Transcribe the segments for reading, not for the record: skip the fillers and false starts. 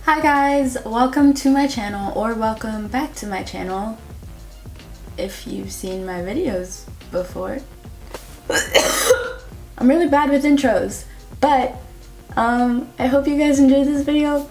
Hi guys, welcome to my channel, or welcome back to my channel if you've seen my videos before. I'm really bad with intros, but I hope you guys enjoyed this video.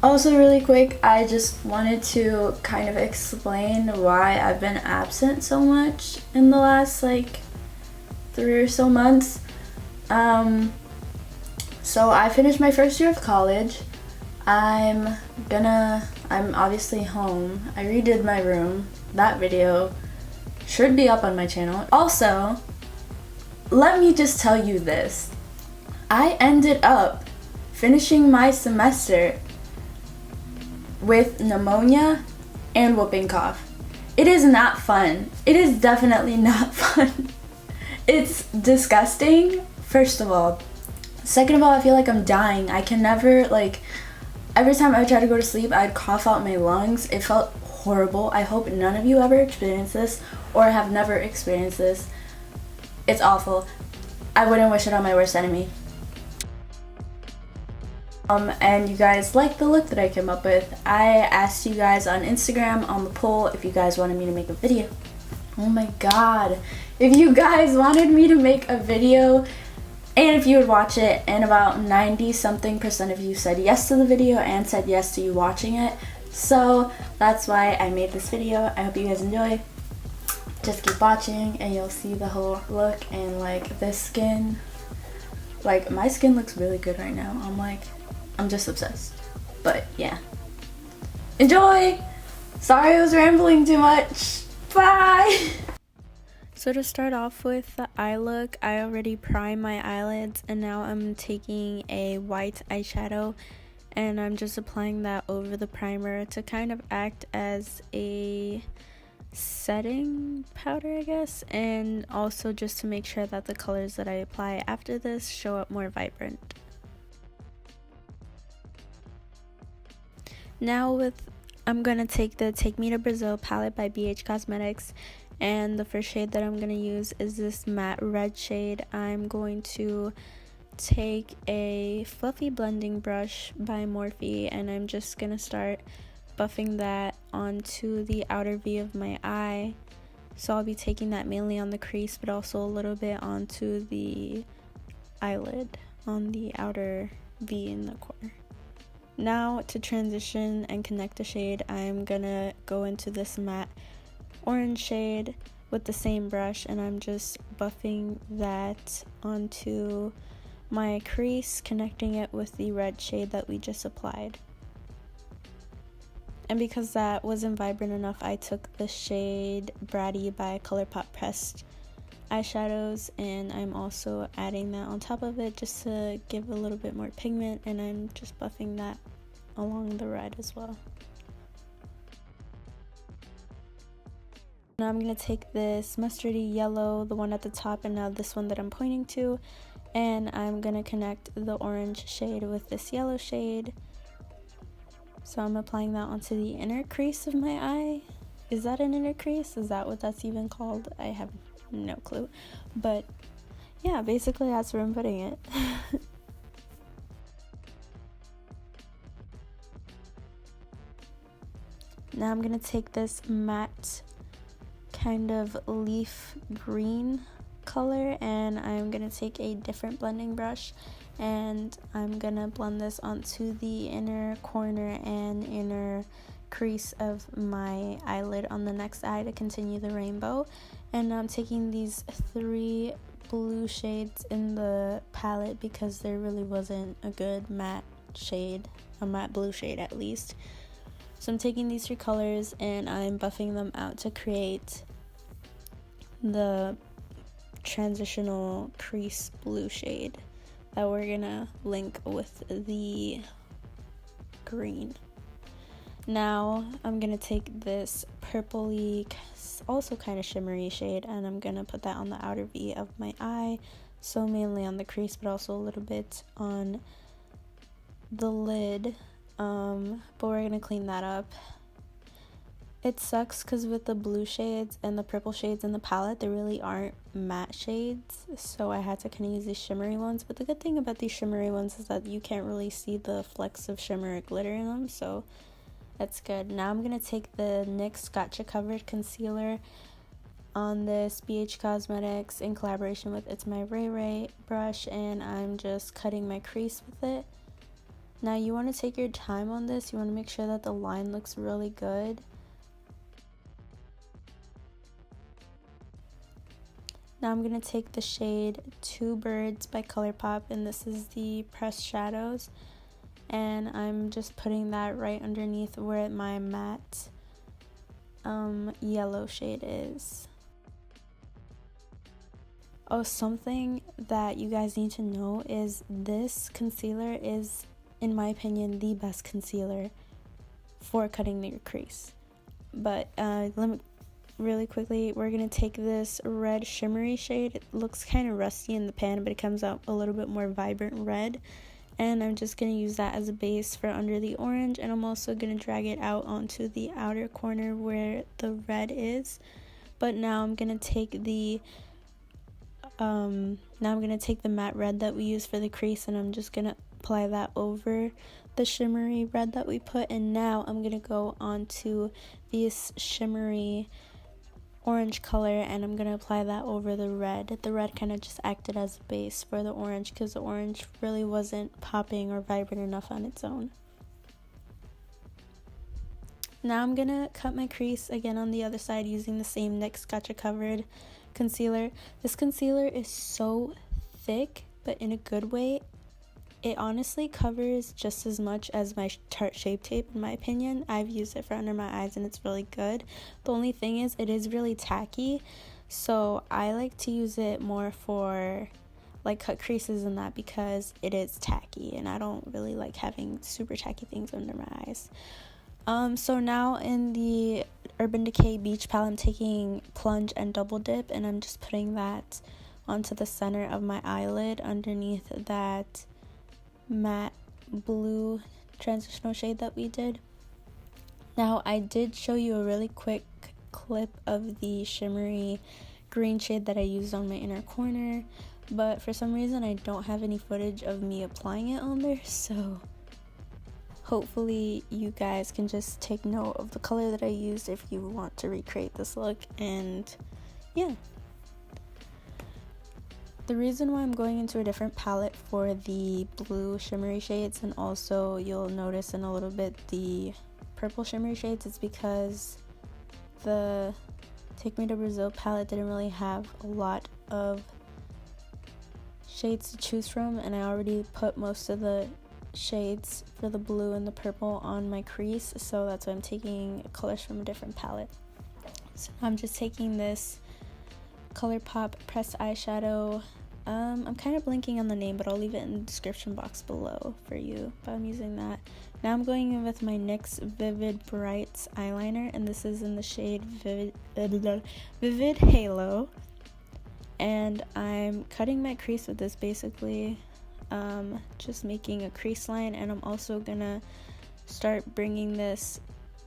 Also, really quick, I just wanted to kind of explain why I've been absent so much in the last like 3 or so months. So I finished my first year of college. I'm obviously home. I redid my room. That video should be up on my channel. Also, let me just tell you this. I ended up finishing my semester with pneumonia and whooping cough. It is not fun. It is definitely not fun. It's disgusting, first of all. Second of all, I feel like I'm dying. I can never, like, every time I try to go to sleep, I'd cough out my lungs. It felt horrible. I hope none of you ever experienced this or have never experienced this. It's awful. I wouldn't wish it on my worst enemy. And you guys like the look that I came up with. I asked you guys on Instagram on the poll if you guys wanted me to make a video. Oh my god. If you guys wanted me to make a video, and if you would watch it, and about 90-something% of you said yes to the video and said yes to you watching it. So that's why I made this video. I hope you guys enjoy. Just keep watching and you'll see the whole look. And like this skin, like my skin looks really good right now. I'm just obsessed. But yeah. Enjoy! Sorry I was rambling too much. Bye! So to start off with the eye look, I already primed my eyelids and now I'm taking a white eyeshadow and I'm just applying that over the primer to kind of act as a setting powder, I guess, and also just to make sure that the colors that I apply after this show up more vibrant. Now I'm going to take the Take Me to Brazil palette by BH Cosmetics. And the first shade that I'm going to use is this matte red shade. I'm going to take a fluffy blending brush by Morphe and I'm just going to start buffing that onto the outer V of my eye. So I'll be taking that mainly on the crease, but also a little bit onto the eyelid on the outer V in the corner. Now to transition and connect the shade, I'm going to go into this matte orange shade with the same brush and I'm just buffing that onto my crease, connecting it with the red shade that we just applied. And because that wasn't vibrant enough, I took the shade Bratty by Colourpop pressed eyeshadows and I'm also adding that on top of it just to give a little bit more pigment, and I'm just buffing that along the red as well. Now I'm going to take this mustardy yellow, the one at the top, and now this one that I'm pointing to, and I'm going to connect the orange shade with this yellow shade. So I'm applying that onto the inner crease of my eye. Is that an inner crease? Is that what that's even called? I have no clue. But yeah, basically that's where I'm putting it. Now I'm going to take this matte kind of leaf green color and I'm gonna take a different blending brush and I'm gonna blend this onto the inner corner and inner crease of my eyelid on the next eye to continue the rainbow. And I'm taking these 3 blue shades in the palette because there really wasn't a good matte shade, a matte blue shade at least. So I'm taking these 3 colors and I'm buffing them out to create the transitional crease blue shade that we're gonna link with the green. Now I'm gonna take this purpley, also kind of shimmery shade, and I'm gonna put that on the outer V of my eye, so mainly on the crease but also a little bit on the lid, but we're gonna clean that up. It sucks because with the blue shades and the purple shades in the palette, there really aren't matte shades, so I had to kind of use these shimmery ones. But the good thing about these shimmery ones is that you can't really see the flecks of shimmer or glitter in them, so that's good. Now I'm going to take the NYX Gotcha Covered Concealer on this BH Cosmetics in collaboration with It's My Ray Ray brush, and I'm just cutting my crease with it. Now you want to take your time on this. You want to make sure that the line looks really good. Now I'm going to take the shade Two Birds by Colourpop, and this is the pressed shadows, and I'm just putting that right underneath where my matte yellow shade is. Oh, something that you guys need to know is this concealer is, in my opinion, the best concealer for cutting your crease. But let me really quickly, we're gonna take this red shimmery shade. It looks kind of rusty in the pan, but it comes out a little bit more vibrant red, and I'm just gonna use that as a base for under the orange, and I'm also gonna drag it out onto the outer corner where the red is. But now I'm gonna take the matte red that we use for the crease, and I'm just gonna apply that over the shimmery red that we put. And now I'm gonna go onto this shimmery orange color, and I'm gonna apply that over the red. The red kind of just acted as a base for the orange because the orange really wasn't popping or vibrant enough on its own. Now I'm gonna cut my crease again on the other side using the same NYX Gotcha Covered concealer. This concealer is so thick, but in a good way. It honestly covers just as much as my Tarte Shape Tape, in my opinion. I've used it for under my eyes and it's really good. The only thing is it is really tacky, so I like to use it more for like cut creases and that because it is tacky, and I don't really like having super tacky things under my eyes. So now in the Urban Decay Beach palette, I'm taking Plunge and Double Dip, and I'm just putting that onto the center of my eyelid underneath that matte blue transitional shade that we did. Now I did show you a really quick clip of the shimmery green shade that I used on my inner corner, but for some reason I don't have any footage of me applying it on there, so hopefully you guys can just take note of the color that I used if you want to recreate this look. And yeah, the reason why I'm going into a different palette for the blue shimmery shades, and also you'll notice in a little bit the purple shimmery shades, is because the Take Me to Brazil palette didn't really have a lot of shades to choose from, and I already put most of the shades for the blue and the purple on my crease, so that's why I'm taking colors from a different palette. So I'm just taking this Colourpop pressed eyeshadow. I'm kind of blanking on the name, but I'll leave it in the description box below for you, but I'm using that. Now I'm going in with my NYX Vivid Brights eyeliner, and this is in the shade Vivid Halo, and I'm cutting my crease with this, basically just making a crease line, and I'm also gonna start bringing this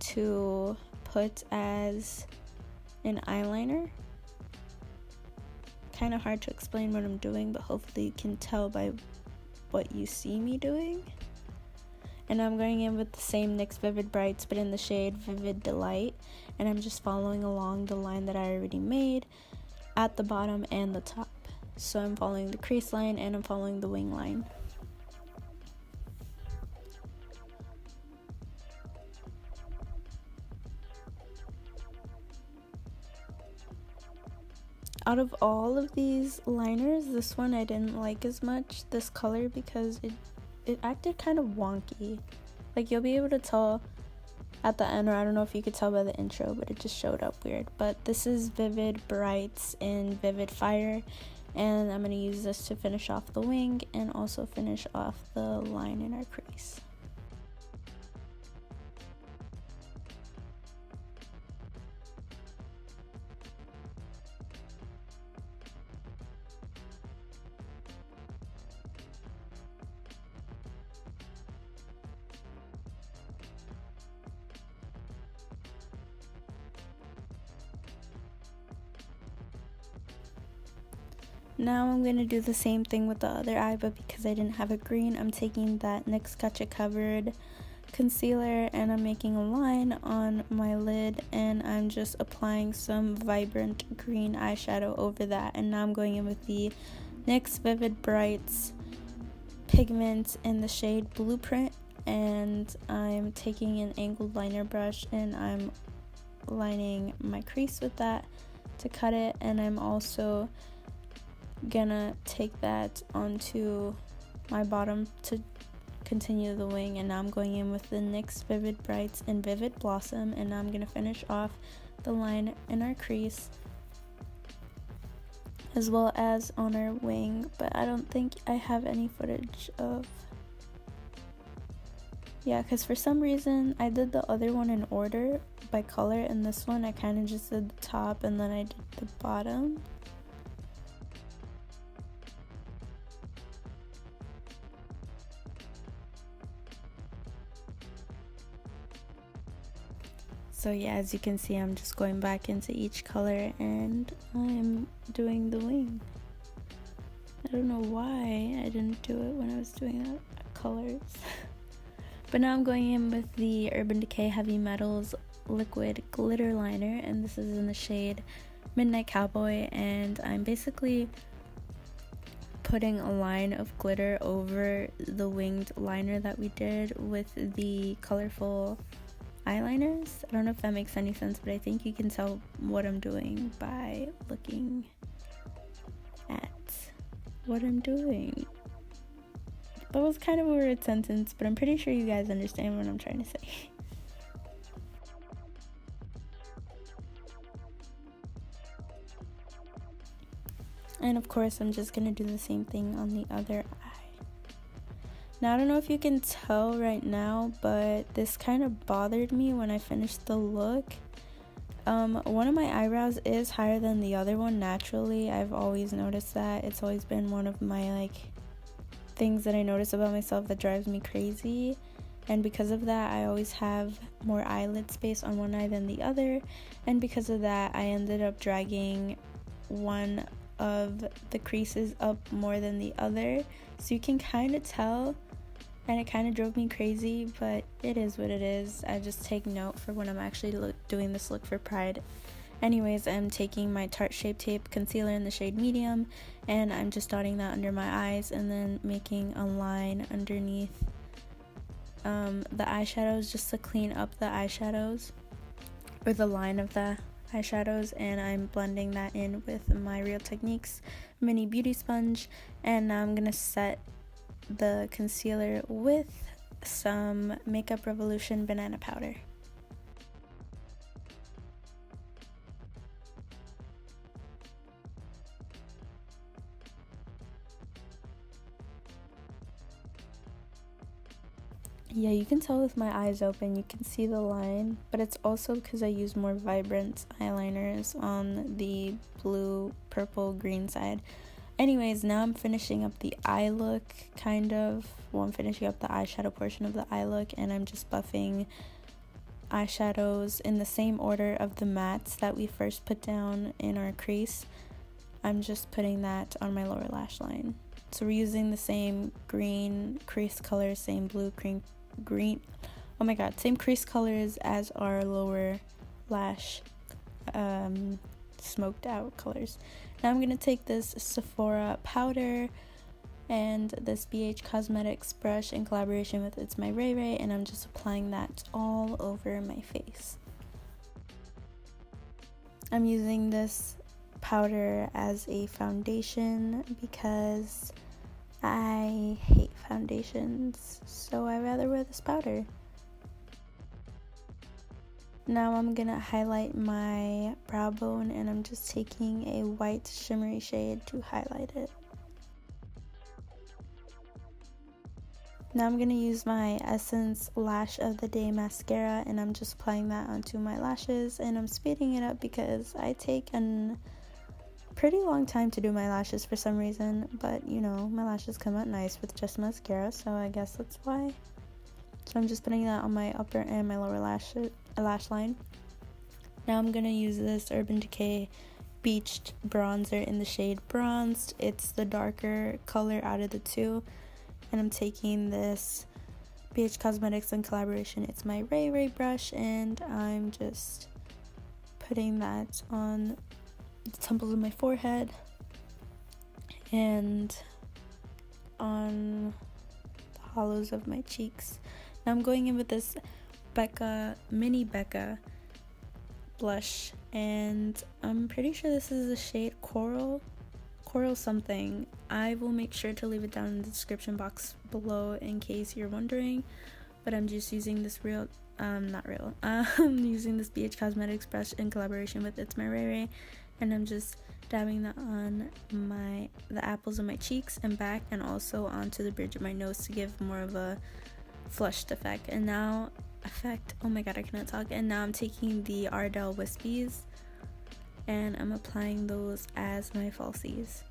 to put as an eyeliner. Kind of hard to explain what I'm doing, but hopefully you can tell by what you see me doing. And I'm going in with the same NYX Vivid Brights, but in the shade Vivid Delight, and I'm just following along the line that I already made at the bottom and the top. So I'm following the crease line and I'm following the wing line. Out of all of these liners, this one I didn't like as much, this color, because it acted kind of wonky. Like, you'll be able to tell at the end, or I don't know if you could tell by the intro, but it just showed up weird. But this is Vivid Brights in Vivid Fire, and I'm going to use this to finish off the wing and also finish off the line in our crease. Now I'm going to do the same thing with the other eye, but because I didn't have a green, I'm taking that NYX Gotcha Covered concealer and I'm making a line on my lid, and I'm just applying some vibrant green eyeshadow over that. And now I'm going in with the NYX Vivid Brights pigment in the shade Blueprint, and I'm taking an angled liner brush and I'm lining my crease with that to cut it, and I'm also gonna take that onto my bottom to continue the wing. And now I'm going in with the NYX Vivid Brights and Vivid Blossom, and now I'm gonna finish off the line in our crease as well as on our wing. But I don't think I have any footage of, yeah, because for some reason I did the other one in order by color, and this one I kind of just did the top and then I did the bottom. So yeah, as you can see, I'm just going back into each color and I'm doing the wing. I don't know why I didn't do it when I was doing the colors. But now I'm going in with the Urban Decay Heavy Metals liquid glitter liner, and this is in the shade Midnight Cowboy, and I'm basically putting a line of glitter over the winged liner that we did with the colorful eyeliners. I don't know if that makes any sense, but I think you can tell what I'm doing by looking at what I'm doing. That was kind of a weird sentence, but I'm pretty sure you guys understand what I'm trying to say. And of course, I'm just gonna do the same thing on the other eye. Now, I don't know if you can tell right now, but this kind of bothered me when I finished the look. One of my eyebrows is higher than the other one naturally. I've always noticed that. It's always been one of my things that I notice about myself that drives me crazy. And because of that, I always have more eyelid space on one eye than the other. And because of that, I ended up dragging one of the creases up more than the other. So you can kind of tell, and it kind of drove me crazy, but it is what it is. I just take note for when I'm actually doing this look for Pride. Anyways, I'm taking my Tarte Shape Tape concealer in the shade Medium, and I'm just dotting that under my eyes and then making a line underneath the eyeshadows just to clean up the eyeshadows, or the line of the eyeshadows. And I'm blending that in with my Real Techniques mini beauty sponge, and now I'm gonna set the concealer with some Makeup Revolution banana powder. Yeah, you can tell with my eyes open, you can see the line, but it's also because I use more vibrant eyeliners on the blue, purple, green side. Anyways, now I'm finishing up the eye look, kind of. Well, I'm finishing up the eyeshadow portion of the eye look, and I'm just buffing eyeshadows in the same order of the mattes that we first put down in our crease. I'm just putting that on my lower lash line. So we're using the same green crease color, same blue green, oh my god, same crease colors as our lower lash smoked out colors. Now I'm gonna take this Sephora powder and this BH Cosmetics brush in collaboration with It's My Ray Ray, and I'm just applying that all over my face. I'm using this powder as a foundation because I hate foundations, so I rather wear this powder. Now I'm gonna highlight my brow bone, and I'm just taking a white shimmery shade to highlight it. Now I'm gonna use my Essence Lash of the Day mascara, and I'm just applying that onto my lashes, and I'm speeding it up because I take a pretty long time to do my lashes for some reason, but you know, my lashes come out nice with just mascara, so I guess that's why. So I'm just putting that on my upper and my lower lash line. Now I'm gonna use this Urban Decay Beached bronzer in the shade Bronzed. It's the darker color out of the two. And I'm taking this BH Cosmetics in collaboration. It's my Ray Ray brush, and I'm just putting that on the temples of my forehead and on the hollows of my cheeks. Now I'm going in with this Becca, mini Becca blush, and I'm pretty sure this is the shade Coral something. I will make sure to leave it down in the description box below in case you're wondering, but I'm just using this I'm using this BH Cosmetics brush in collaboration with It's My Ray Ray, and I'm just dabbing that on the apples of my cheeks and back, and also onto the bridge of my nose to give more of a flushed effect. And now oh my god, I cannot talk. And now I'm taking the Ardell Wispies and I'm applying those as my falsies.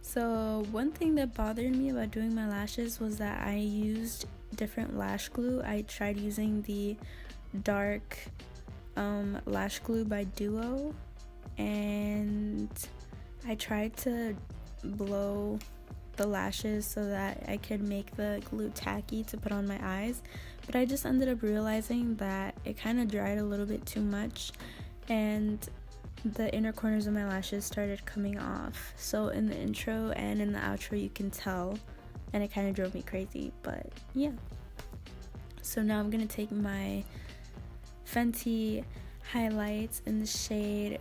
So one thing that bothered me about doing my lashes was that I used different lash glue. I tried using the dark lash glue by Duo, and I tried to blow the lashes so that I could make the glue tacky to put on my eyes, but I just ended up realizing that it kind of dried a little bit too much and the inner corners of my lashes started coming off. So in the intro and in the outro you can tell, and it kind of drove me crazy, but yeah. So now I'm gonna take my Fenty Highlights in the shade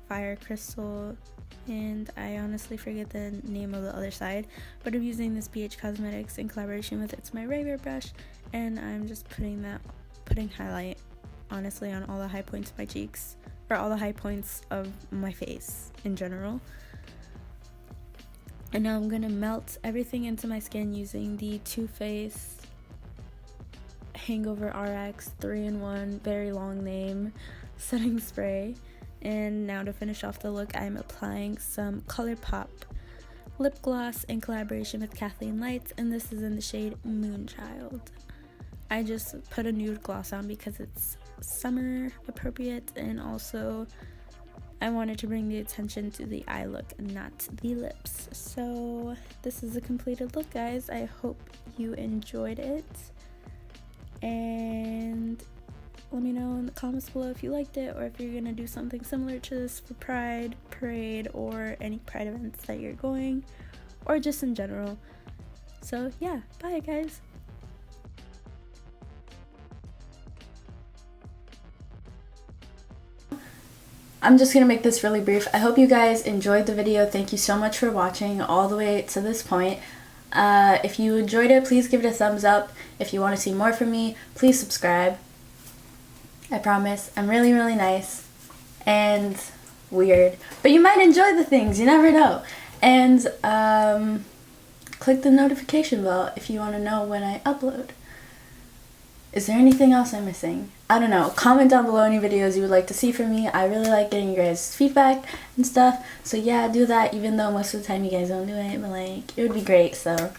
Fire Crystal, and I honestly forget the name of the other side, but I'm using this BH Cosmetics in collaboration with It's My Ray Ray brush, and I'm just putting highlight honestly on all the high points of my cheeks, or all the high points of my face in general. And now I'm gonna melt everything into my skin using the Too Faced Hangover RX 3-in-1, very long name, setting spray. And now to finish off the look, I'm applying some Colourpop lip gloss in collaboration with Kathleen Lights, and this is in the shade Moonchild. I just put a nude gloss on because it's summer appropriate, and also I wanted to bring the attention to the eye look and not the lips. So this is a completed look, guys. I hope you enjoyed it, and let me know in the comments below if you liked it, or if you're gonna do something similar to this for Pride, Parade, or any Pride events that you're going, or just in general. So yeah, bye guys. I'm just gonna make this really brief. I hope you guys enjoyed the video. Thank you so much for watching all the way to this point. If you enjoyed it, please give it a thumbs up. If you want to see more from me, please subscribe. I promise. I'm really, really nice and weird, but you might enjoy the things, you never know. And click the notification bell if you want to know when I upload. Is there anything else I'm missing? I don't know. Comment down below any videos you would like to see from me. I really like getting your guys' feedback and stuff. So yeah, do that, even though most of the time you guys don't do it, but like, it would be great. So